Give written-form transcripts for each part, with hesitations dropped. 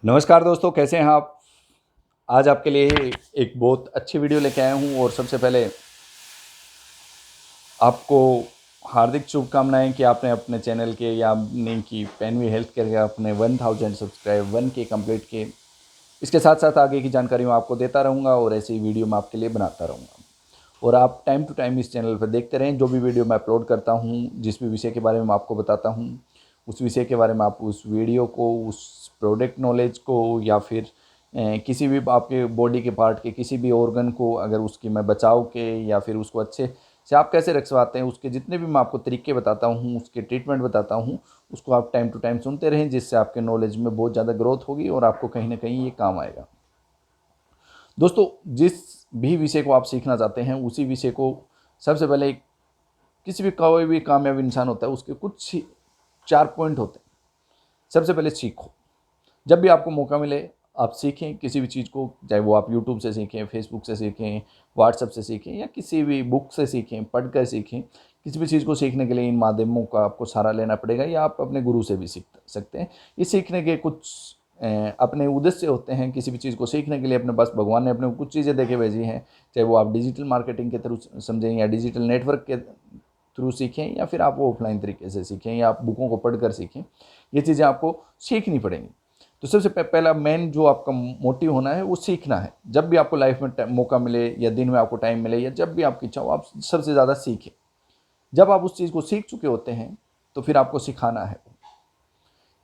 नमस्कार दोस्तों, कैसे हैं आप। आज आपके लिए एक बहुत अच्छी वीडियो लेके आया हूं और सबसे पहले आपको हार्दिक शुभकामनाएं कि आपने अपने चैनल के या आपने की पेनवी हेल्थ केयर के अपने 1000 सब्सक्राइब 1K कंप्लीट किए। इसके साथ साथ आगे की जानकारी मैं आपको देता रहूँगा और ऐसी ही वीडियो मैं आपके लिए बनाता रहूँगा। और आप टाइम टू टाइम इस चैनल पर देखते रहें। जो भी वीडियो मैं अपलोड करता हूँ, जिस भी विषय के बारे में मैं आपको बताता हूँ, उस विषय के बारे में आप उस वीडियो को, उस प्रोडक्ट नॉलेज को या फिर किसी भी आपके बॉडी के पार्ट के किसी भी ऑर्गन को अगर उसकी मैं बचाव के या फिर उसको अच्छे से आप कैसे रख सकते हैं, उसके जितने भी मैं आपको तरीके बताता हूँ, उसके ट्रीटमेंट बताता हूँ, उसको आप टाइम टू टाइम सुनते रहें, जिससे आपके नॉलेज में बहुत ज़्यादा ग्रोथ होगी और आपको कहीं ना कहीं ये काम आएगा। दोस्तों, जिस भी विषय को आप सीखना चाहते हैं उसी विषय को सबसे पहले किसी भी कोई भी कामयाब इंसान होता है, उसके कुछ 4 पॉइंट होते हैं। सबसे पहले सीखो। जब भी आपको मौका मिले आप सीखें किसी भी चीज़ को, चाहे वो आप यूट्यूब से सीखें, फेसबुक से सीखें, व्हाट्सएप से सीखें या किसी भी बुक से सीखें, पढ़कर सीखें। किसी भी चीज़ को सीखने के लिए इन माध्यमों का आपको सहारा लेना पड़ेगा या आप अपने गुरु से भी सीख सकते हैं। ये सीखने के कुछ अपने उद्देश्य होते हैं। किसी भी चीज़ को सीखने के लिए अपने पास भगवान ने अपने कुछ चीज़ें देके भेजी हैं, चाहे वो आप डिजिटल मार्केटिंग के थ्रू समझें या डिजिटल नेटवर्क के थ्रू सीखें या फिर आप वो ऑफलाइन तरीके से सीखें या आप बुकों को पढ़कर सीखें। ये चीज़ें आपको सीखनी पड़ेंगी। तो सबसे पहला मेन जो आपका मोटिव होना है वो सीखना है। जब भी आपको लाइफ में मौका मिले या दिन में आपको टाइम मिले या जब भी आपकी इच्छा हो, आप सबसे ज़्यादा सीखें। जब आप उस चीज़ को सीख चुके होते हैं तो फिर आपको सिखाना है।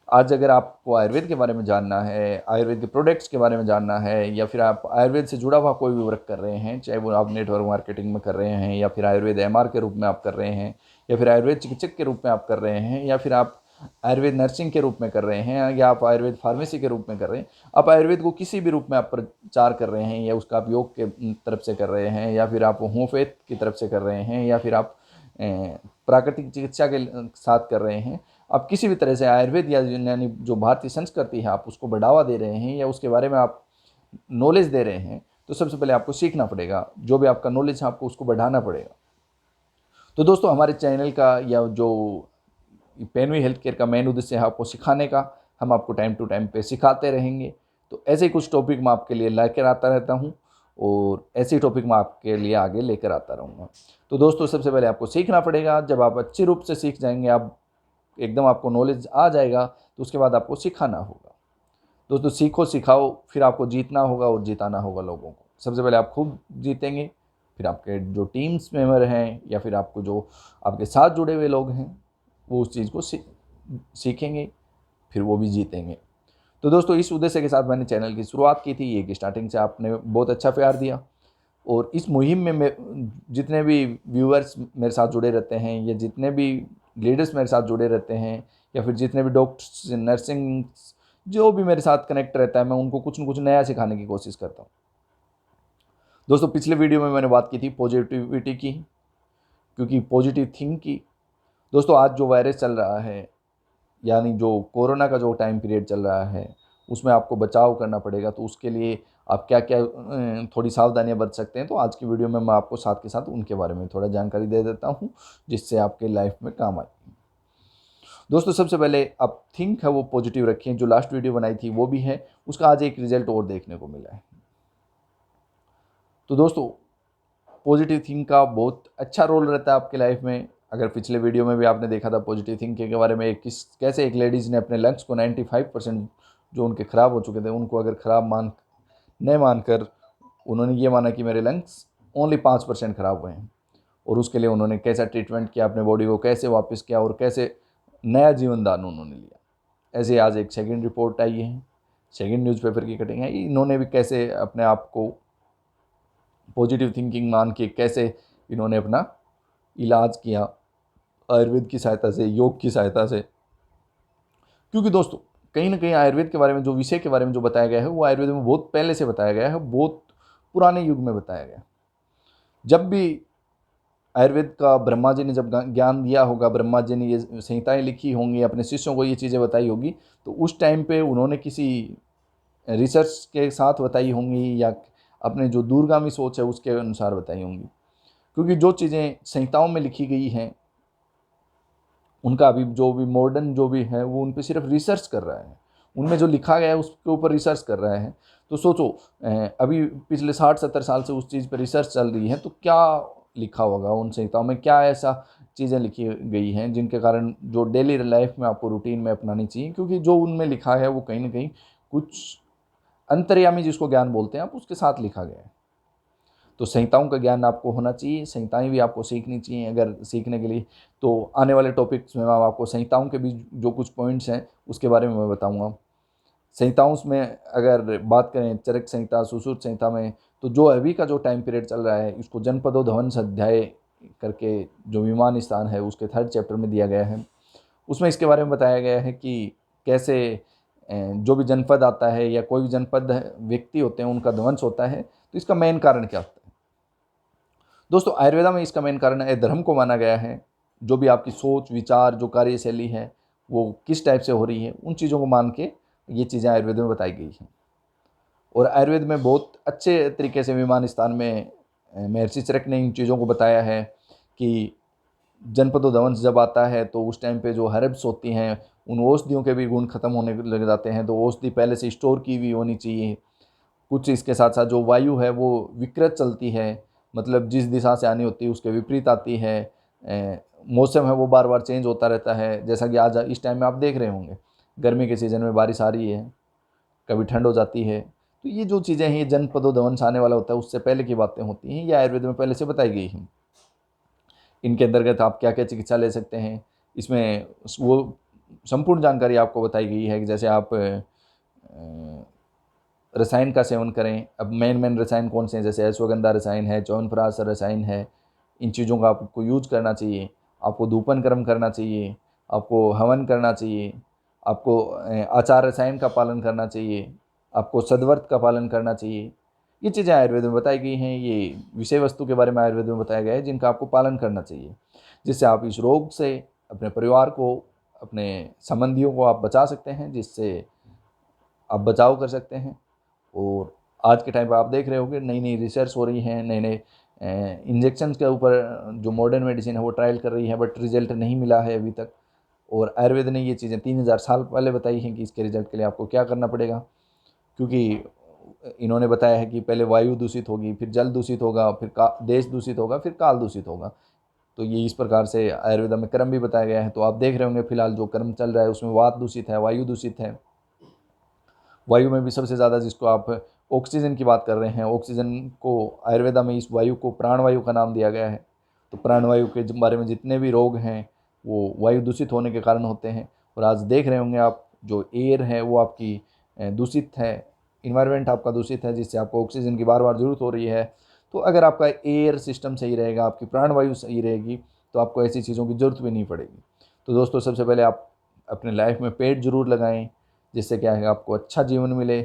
आज अगर आपको आयुर्वेद के बारे में जानना है, आयुर्वेद के प्रोडक्ट्स के बारे में जानना है या फिर आप आयुर्वेद से जुड़ा हुआ कोई भी वर्क कर रहे हैं, चाहे वो आप नेटवर्क मार्केटिंग में कर रहे हैं या फिर आयुर्वेद एमआर के रूप में आप कर रहे हैं या फिर आयुर्वेद चिकित्सक के रूप में आप कर रहे हैं या फिर आप आयुर्वेद नर्सिंग के रूप में कर रहे हैं या आप आयुर्वेद फार्मेसी के रूप में कर रहे हैं, आप आयुर्वेद को किसी भी रूप में आप प्रचार कर रहे हैं या उसका आप योग के तरफ से कर रहे हैं या फिर आप होम्योपैथ की तरफ से कर रहे हैं या फिर आप प्राकृतिक चिकित्सा के साथ कर रहे हैं, आप किसी भी तरह से आयुर्वेद या यानी जो भारतीय संस्कृति है आप उसको बढ़ावा दे रहे हैं या उसके बारे में आप नॉलेज दे रहे हैं, तो सबसे पहले आपको सीखना पड़ेगा। जो भी आपका नॉलेज है आपको उसको बढ़ाना पड़ेगा। तो दोस्तों, हमारे चैनल का या जो पेनवी हेल्थ केयर का मेन उद्देश्य है आपको सिखाने का। हम आपको टाइम टू टाइम पे सिखाते रहेंगे। तो ऐसे ही कुछ टॉपिक मैं आपके लिए लेकर आता रहता हूँ और ऐसे ही टॉपिक मैं आपके लिए आगे लेकर आता रहूँगा। तो दोस्तों, सबसे पहले आपको सीखना पड़ेगा। जब आप अच्छे रूप से सीख जाएंगे, आप एकदम आपको नॉलेज आ जाएगा, तो उसके बाद आपको सिखाना होगा। दोस्तों, सीखो सिखाओ, फिर आपको जीतना होगा और जिताना होगा लोगों को। सबसे पहले आप खुद जीतेंगे, फिर आपके जो टीम्स मेंबर हैं या फिर आपको जो आपके साथ जुड़े हुए लोग हैं वो उस चीज़ को सीखेंगे, फिर वो भी जीतेंगे। तो दोस्तों, इस उद्देश्य के साथ मैंने चैनल की शुरुआत की थी। ये कि स्टार्टिंग से आपने बहुत अच्छा प्यार दिया और इस मुहिम में जितने भी व्यूअर्स मेरे साथ जुड़े रहते हैं या जितने भी लीडर्स मेरे साथ जुड़े रहते हैं या फिर जितने भी डॉक्टर्स, नर्सिंग, जो भी मेरे साथ कनेक्ट रहता है, मैं उनको कुछ न कुछ नया सिखाने की कोशिश करता हूँ। दोस्तों, पिछले वीडियो में मैंने बात की थी पॉजिटिविटी की, क्योंकि पॉजिटिव थिंक की। दोस्तों, आज जो वायरस चल रहा है, यानी जो कोरोना का जो टाइम पीरियड चल रहा है, उसमें आपको बचाव करना पड़ेगा। तो उसके लिए आप क्या क्या थोड़ी सावधानियां बरत सकते हैं, तो आज की वीडियो में मैं आपको साथ के साथ उनके बारे में थोड़ा जानकारी दे देता हूं, जिससे आपके लाइफ में काम आएगी। दोस्तों, सबसे पहले आप थिंक है वो पॉजिटिव रखें। जो लास्ट वीडियो बनाई थी वो भी है, उसका आज एक रिजल्ट और देखने को मिला है। तो दोस्तों, पॉजिटिव थिंक का बहुत अच्छा रोल रहता है आपके लाइफ में। अगर पिछले वीडियो में भी आपने देखा था पॉजिटिव थिंकिंग के बारे में, कैसे एक लेडीज़ ने अपने लंग्स को 95% जो उनके ख़राब हो चुके थे उनको अगर ख़राब नहीं मानकर उन्होंने ये माना कि मेरे लंग्स ओनली 5% ख़राब हुए हैं, और उसके लिए उन्होंने कैसा ट्रीटमेंट किया, अपने बॉडी को कैसे वापस किया और कैसे नया जीवन दान उन्होंने लिया। ऐसे आज एक सेकेंड रिपोर्ट आई है, सेकेंड न्यूज़पेपर की कटिंग है, इन्होंने भी कैसे अपने आप को पॉजिटिव थिंकिंग मान के कैसे इन्होंने अपना इलाज किया आयुर्वेद की सहायता से, योग की सहायता से। क्योंकि दोस्तों, कहीं ना कहीं आयुर्वेद के बारे में जो विषय के बारे में जो बताया गया है वो आयुर्वेद में बहुत पहले से बताया गया है, बहुत पुराने युग में बताया गया। जब भी आयुर्वेद का ब्रह्मा जी ने जब ज्ञान दिया होगा, ब्रह्मा जी ने ये संहिताएं लिखी होंगी, अपने शिष्यों को ये चीज़ें बताई होगी, तो उस टाइम पे उन्होंने किसी रिसर्च के साथ बताई होंगी या अपने जो दूरगामी सोच है उसके अनुसार बताई होंगी। क्योंकि जो चीज़ें संहिताओं में लिखी गई हैं उनका अभी जो भी मॉडर्न जो भी है वो उन पर सिर्फ रिसर्च कर रहा है, उनमें जो लिखा गया है उसके ऊपर रिसर्च कर रहा है। तो सोचो अभी पिछले 60-70 साल से उस चीज़ पर रिसर्च चल रही है, तो क्या लिखा होगा उन संहिताओं में, क्या ऐसा चीज़ें लिखी गई हैं जिनके कारण जो डेली लाइफ में आपको रूटीन में अपनानी चाहिए, क्योंकि जो उनमें लिखा है वो कहीं ना कहीं कुछ अंतर्यामी जिसको ज्ञान बोलते हैं आप, उसके साथ लिखा गया है। तो संहिताओं का ज्ञान आपको होना चाहिए, संहिताएं भी आपको सीखनी चाहिए। अगर सीखने के लिए तो आने वाले टॉपिक्स में मैं आपको संहिताओं के भी जो कुछ पॉइंट्स हैं उसके बारे में मैं बताऊंगा। संहिताओं में अगर बात करें चरक संहिता, सुश्रुत संहिता में, तो जो अभी का जो टाइम पीरियड चल रहा है इसको जनपदोध्वंस अध्याय करके जो विमान स्थान है उसके 3rd चैप्टर में दिया गया है। उसमें इसके बारे में बताया गया है कि कैसे जो भी जनपद आता है या कोई भी जनपद व्यक्ति होते हैं उनका ध्वंस होता है, तो इसका मेन कारण क्या होता है। दोस्तों आयुर्वेदा में इसका मेन कारण है धर्म को माना गया है। जो भी आपकी सोच विचार जो कार्यशैली है वो किस टाइप से हो रही है, उन चीज़ों को मान के ये चीज़ें आयुर्वेद में बताई गई हैं। और आयुर्वेद में बहुत अच्छे तरीके से विमान स्थान में महर्षि चरक ने इन चीज़ों को बताया है कि जनपदोध्वंस जब आता है तो उस टाइम पे जो हर्ब्स होती हैं उन औषधियों के भी गुण खत्म होने लग जाते हैं, तो औषधि पहले से स्टोर की हुई होनी चाहिए। कुछ इसके साथ साथ जो वायु है वो विकृत चलती है, मतलब जिस दिशा से आनी होती है उसके विपरीत आती है। मौसम है वो बार बार चेंज होता रहता है, जैसा कि आज इस टाइम में आप देख रहे होंगे गर्मी के सीज़न में बारिश आ रही है, कभी ठंड हो जाती है। तो ये जो चीज़ें हैं ये जनपदोध्वंस आने वाला होता है उससे पहले की बातें होती हैं, ये आयुर्वेद में पहले से बताई गई हैं। इनके अंतर्गत आप क्या क्या चिकित्सा ले सकते हैं, इसमें वो संपूर्ण जानकारी आपको बताई गई है कि जैसे आप रसायन का सेवन करें। अब मेन रसायन कौन से हैं, जैसे अश्वगंधा रसायन है, च्यवनप्राश रसायन है, इन चीज़ों का आपको यूज करना चाहिए। आपको धूपन कर्म करना चाहिए, आपको हवन करना चाहिए, आपको आचार रसायन का पालन करना चाहिए, आपको सद्वर्त का पालन करना चाहिए। ये चीज़ें आयुर्वेद में बताई गई हैं, ये विषय वस्तु के बारे में आयुर्वेद में बताया गया है जिनका आपको पालन करना चाहिए, जिससे आप इस रोग से अपने परिवार को, अपने संबंधियों को आप बचा सकते हैं, जिससे आप बचाव कर सकते हैं। और आज के टाइम पर आप देख रहे होंगे नई नई रिसर्च हो रही हैं, नए नए इंजेक्शन्स के ऊपर जो मॉडर्न मेडिसिन है वो ट्रायल कर रही है, बट रिजल्ट नहीं मिला है अभी तक। और आयुर्वेद ने ये चीज़ें 3000 साल पहले बताई हैं कि इसके रिजल्ट के लिए आपको क्या करना पड़ेगा, क्योंकि इन्होंने बताया है कि पहले वायु दूषित होगी, फिर जल दूषित होगा, फिर देश दूषित होगा, फिर काल दूषित होगा। तो ये इस प्रकार से आयुर्वेदा में कर्म भी बताया गया है। तो आप देख रहे होंगे फिलहाल जो कर्म चल रहा है उसमें वात दूषित है, वायु दूषित है। वायु में भी सबसे ज़्यादा जिसको आप ऑक्सीजन की बात कर रहे हैं, ऑक्सीजन को आयुर्वेदा में इस वायु को प्राणवायु का नाम दिया गया है। तो प्राणवायु के बारे में जितने भी रोग हैं वो वायु दूषित होने के कारण होते हैं। और आज देख रहे होंगे आप जो एयर है वो आपकी दूषित है, इन्वायरमेंट आपका दूषित है, जिससे आपको ऑक्सीजन की बार बार ज़रूरत हो रही है। तो अगर आपका एयर सिस्टम सही रहेगा, आपकी प्राणवायु सही रहेगी, तो आपको ऐसी चीज़ों की ज़रूरत भी नहीं पड़ेगी। तो दोस्तों सबसे पहले आप अपने लाइफ में पेड़ ज़रूर लगाएं, जिससे क्या है आपको अच्छा जीवन मिले,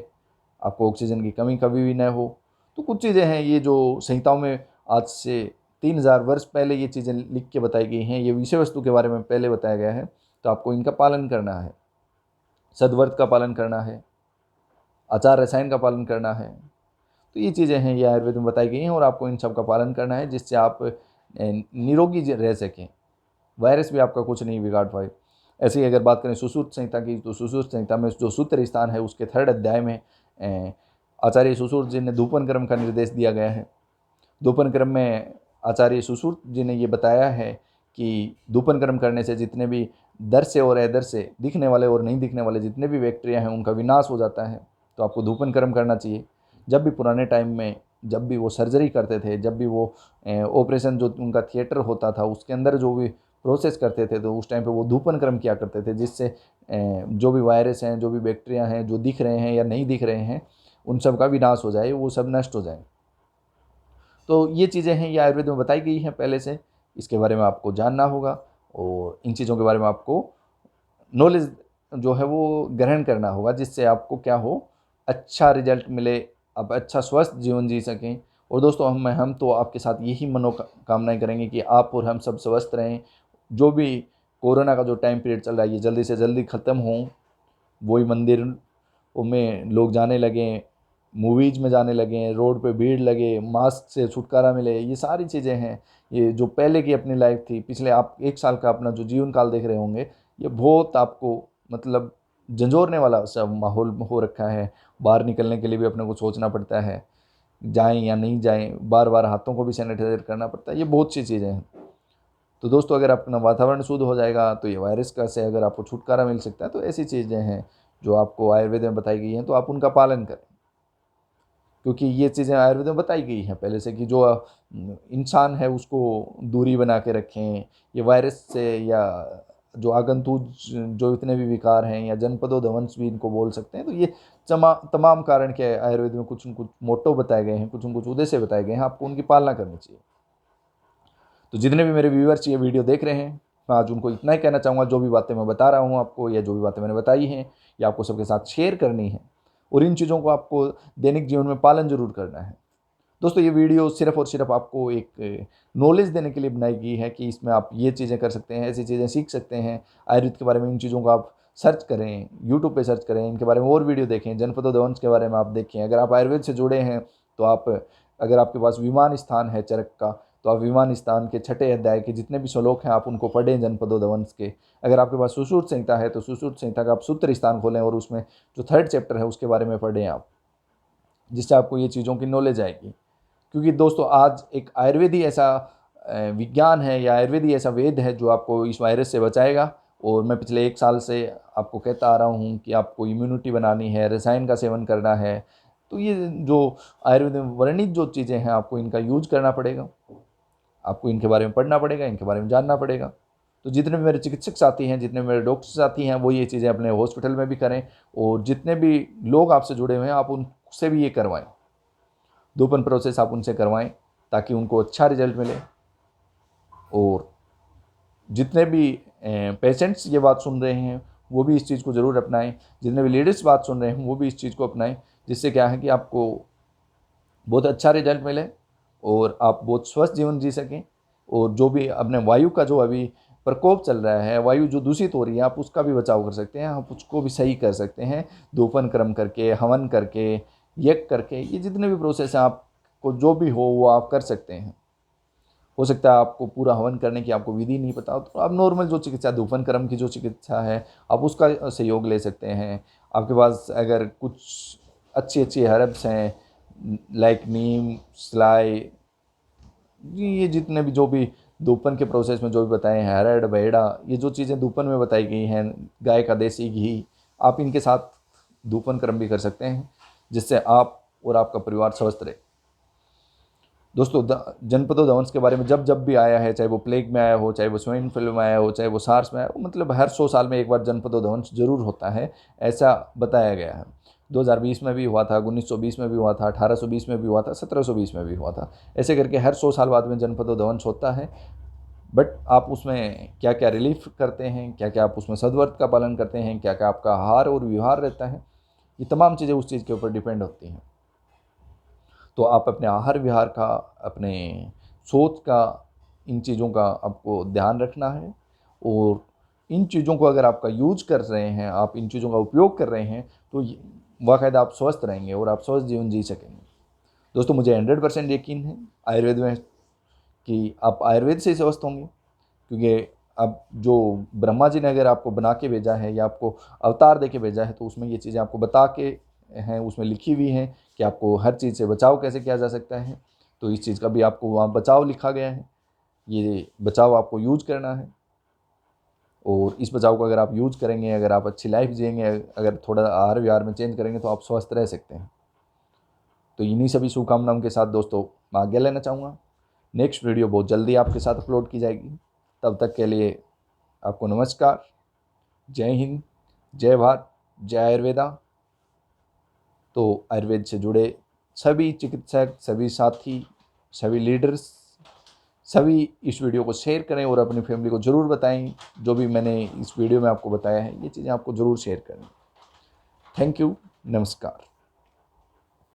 आपको ऑक्सीजन की कमी कभी भी न हो। तो कुछ चीज़ें हैं ये जो संहिताओं में आज से 3000 वर्ष पहले ये चीज़ें लिख के बताई गई हैं, ये विषय वस्तु के बारे में पहले बताया गया है। तो आपको इनका पालन करना है, सद्वर्त का पालन करना है, आचार रसायन का पालन करना है। तो ये चीज़ें हैं ये आयुर्वेद में बताई गई हैं और आपको इन सब का पालन करना है, जिससे आप निरोगी रह सकें, वायरस भी आपका कुछ नहीं बिगाड़ पाए। ऐसे ही अगर बात करें सुश्रुत संहिता की, तो सुश्रुत संहिता में जो सूत्र स्थान है उसके 3rd अध्याय में आचार्य सुश्रुत जी ने धूपन कर्म का निर्देश दिया गया है। धूपन कर्म में आचार्य सुश्रुत जी ने ये बताया है कि धूपन कर्म करने से जितने भी दर से और अदर से दिखने वाले और नहीं दिखने वाले जितने भी बैक्टीरिया हैं उनका विनाश हो जाता है। तो आपको धूपन कर्म करना चाहिए। जब भी पुराने टाइम में जब भी वो सर्जरी करते थे, जब भी वो ऑपरेशन जो उनका थिएटर होता था उसके अंदर जो भी प्रोसेस करते थे, तो उस टाइम पे वो धूपन कर्म किया करते थे, जिससे जो भी वायरस हैं, जो भी बैक्टीरिया हैं, जो दिख रहे हैं या नहीं दिख रहे हैं, उन सब का विनाश हो जाए, वो सब नष्ट हो जाए। तो ये चीज़ें हैं ये आयुर्वेद में बताई गई हैं पहले से, इसके बारे में आपको जानना होगा और इन चीज़ों के बारे में आपको नॉलेज जो है वो ग्रहण करना होगा, जिससे आपको क्या हो, अच्छा रिजल्ट मिले, आप अच्छा स्वस्थ जीवन जी सकें। और दोस्तों हम तो आपके साथ यही मनोकामनाएं करेंगे कि आप और हम सब स्वस्थ रहें। जो भी कोरोना का जो टाइम पीरियड चल रहा है ये जल्दी से जल्दी ख़त्म हो, वही मंदिर में लोग जाने लगें, मूवीज़ में जाने लगें, रोड पे भीड़ लगे, मास्क से छुटकारा मिले, ये सारी चीज़ें हैं। ये जो पहले की अपनी लाइफ थी, पिछले आप 1 साल का अपना जो जीवन काल देख रहे होंगे, ये बहुत आपको मतलब झंझोरने वाला सा माहौल हो रखा है। बाहर निकलने के लिए भी अपने को सोचना पड़ता है, जाएं या नहीं जाएं, बार बार हाथों को भी सैनिटाइजर करना पड़ता है। ये बहुत सी चीज़ें हैं। तो दोस्तों, अगर अपना वातावरण शुद्ध हो जाएगा तो ये वायरस का से अगर आपको छुटकारा मिल सकता है, तो ऐसी चीज़ें हैं जो आपको आयुर्वेद में बताई गई हैं, तो आप उनका पालन करें। क्योंकि ये चीज़ें आयुर्वेद में बताई गई हैं पहले से कि जो इंसान है उसको दूरी बना के रखें, ये वायरस से या जो आगंतुक जो इतने भी विकार हैं या जनपदो ध्वंस भी इनको बोल सकते हैं, तो ये तमाम कारण क्या है आयुर्वेद में कुछ न कुछ मोटो बताए गए हैं, कुछ न कुछ उद्देश्य बताए गए हैं, आपको उनकी पालना करनी चाहिए। तो जितने भी मेरे व्यूअर्स ये वीडियो देख रहे हैं, मैं आज उनको इतना ही कहना चाहूँगा, जो भी बातें मैं बता रहा हूँ आपको या जो भी बातें मैंने बताई हैं, ये आपको सबके साथ शेयर करनी है और इन चीज़ों को आपको दैनिक जीवन में पालन जरूर करना है। दोस्तों, ये वीडियो सिर्फ और सिर्फ आपको एक नॉलेज देने के लिए बनाई गई है कि इसमें आप ये चीज़ें कर सकते हैं, ऐसी चीज़ें सीख सकते हैं आयुर्वेद के बारे में। इन चीज़ों को आप सर्च करें, यूट्यूब पे सर्च करें, इनके बारे में और वीडियो देखें, जनपदो ध्वंस के बारे में आप देखें। अगर आप आयुर्वेद से जुड़े हैं तो आप, अगर आपके पास विमान स्थान है चरक का, तो आप विमान स्थान के 6ठे अध्याय के जितने भी श्लोक हैं आप उनको पढ़ें जनपदो ध्वंस के। अगर आपके पास सुश्रुत संहिता है तो सुश्रुत संहिता का आप सूत्र स्थान खोलें और उसमें जो 3rd चैप्टर है उसके बारे में पढ़ें आप, जिससे आपको ये चीज़ों की नॉलेज आएगी। क्योंकि दोस्तों, आज एक आयुर्वेद ही ऐसा विज्ञान है या आयुर्वेद ही ऐसा वेद है जो आपको इस वायरस से बचाएगा। और मैं पिछले 1 साल से आपको कहता आ रहा हूँ कि आपको इम्यूनिटी बनानी है, रसायन का सेवन करना है, तो ये जो आयुर्वेद में वर्णित जो चीज़ें हैं आपको इनका यूज करना पड़ेगा, आपको इनके बारे में पढ़ना पड़ेगा, इनके बारे में जानना पड़ेगा। तो जितने भी मेरे चिकित्सक साथी हैं, जितने मेरे डॉक्टर साथी हैं, वो ये चीज़ें अपने हॉस्पिटल में भी करें और जितने भी लोग आपसे जुड़े हुए हैं आप उनसे भी ये करवाएं, दोपन प्रोसेस आप उनसे करवाएं ताकि उनको अच्छा रिजल्ट मिले। और जितने भी पेशेंट्स ये बात सुन रहे हैं वो भी इस चीज़ को ज़रूर अपनाएं, जितने भी लीडर्स बात सुन रहे हैं वो भी इस चीज़ को अपनाएं, जिससे क्या है कि आपको बहुत अच्छा रिजल्ट मिले और आप बहुत स्वस्थ जीवन जी सकें। और जो भी अपने वायु का जो अभी प्रकोप चल रहा है, वायु जो दूषित हो रही है, आप उसका भी बचाव कर सकते हैं, आप उसको भी सही कर सकते हैं धूपन क्रम करके, हवन करके, यज्ञ करके। ये जितने भी प्रोसेस हैं आपको जो भी हो वो आप कर सकते हैं। हो सकता है आपको पूरा हवन करने की आपको विधि नहीं पता हो, तो आप नॉर्मल जो चिकित्सा धूपन क्रम की जो चिकित्सा है आप उसका सहयोग ले सकते हैं। आपके पास अगर कुछ अच्छी अच्छी हर्ब्स हैं लाइक नीम, सलाई, ये जितने भी जो भी धूपन के प्रोसेस में जो भी बताए हैं, हरड़, बेड़ा, ये जो चीज़ें धूपन में बताई गई हैं, गाय का देसी घी, आप इनके साथ धूपन क्रम भी कर सकते हैं, जिससे आप और आपका परिवार स्वस्थ रहे। दोस्तों, जनपदो ध्वंस के बारे में जब भी आया है, चाहे वो प्लेग में आया हो, चाहे वो स्वाइन फ्लू में आया हो, चाहे वो सार्स में आया हो, मतलब हर 100 साल में एक बार जनपदो ध्वंस जरूर होता है, ऐसा बताया गया है। 2020 में भी हुआ था, 1920 में भी हुआ था, 1820 में भी हुआ था, 1720 में भी हुआ था। ऐसे करके हर 100 साल बाद में जनपदो ध्वंस होता है। बट आप उसमें क्या क्या रिलीफ करते हैं, क्या क्या आप उसमें सद्व्रत का पालन करते हैं, क्या क्या आपका आहार और व्यवहार रहता है, ये तमाम चीज़ें उस चीज़ के ऊपर डिपेंड होती हैं। तो आप अपने आहार विहार का, अपने सोच का, इन चीज़ों का आपको ध्यान रखना है। और इन चीज़ों को अगर आपका यूज कर रहे हैं, आप इन चीज़ों का उपयोग कर रहे हैं, तो बाकायदा आप स्वस्थ रहेंगे और आप स्वस्थ जीवन जी सकेंगे। दोस्तों, मुझे 100% यकीन है आयुर्वेद में कि आप आयुर्वेद से ही स्वस्थ होंगे। क्योंकि अब जो ब्रह्मा जी ने अगर आपको बना के भेजा है या आपको अवतार दे के भेजा है, तो उसमें ये चीज़ें आपको बता के हैं, उसमें लिखी हुई हैं कि आपको हर चीज़ से बचाव कैसे किया जा सकता है। तो इस चीज़ का भी आपको वहाँ बचाव लिखा गया है, ये बचाव आपको यूज करना है। और इस बचाव को अगर आप यूज करेंगे, अगर आप अच्छी लाइफ जिएंगे, अगर थोड़ा आहार विहार में चेंज करेंगे, तो आप स्वस्थ रह सकते हैं। तो इन्हीं सभी शुभकामनाओं के साथ दोस्तों मैं आज्ञा लेना चाहूँगा। नेक्स्ट वीडियो बहुत जल्दी आपके साथ अपलोड की जाएगी। तब तक के लिए आपको नमस्कार, जय हिंद, जय भारत, जय आयुर्वेदा। तो आयुर्वेद से जुड़े सभी चिकित्सक, सभी साथी, सभी लीडर्स, सभी इस वीडियो को शेयर करें और अपनी फैमिली को ज़रूर बताएं। जो भी मैंने इस वीडियो में आपको बताया है, ये चीज़ें आपको ज़रूर शेयर करें। थैंक यू, नमस्कार।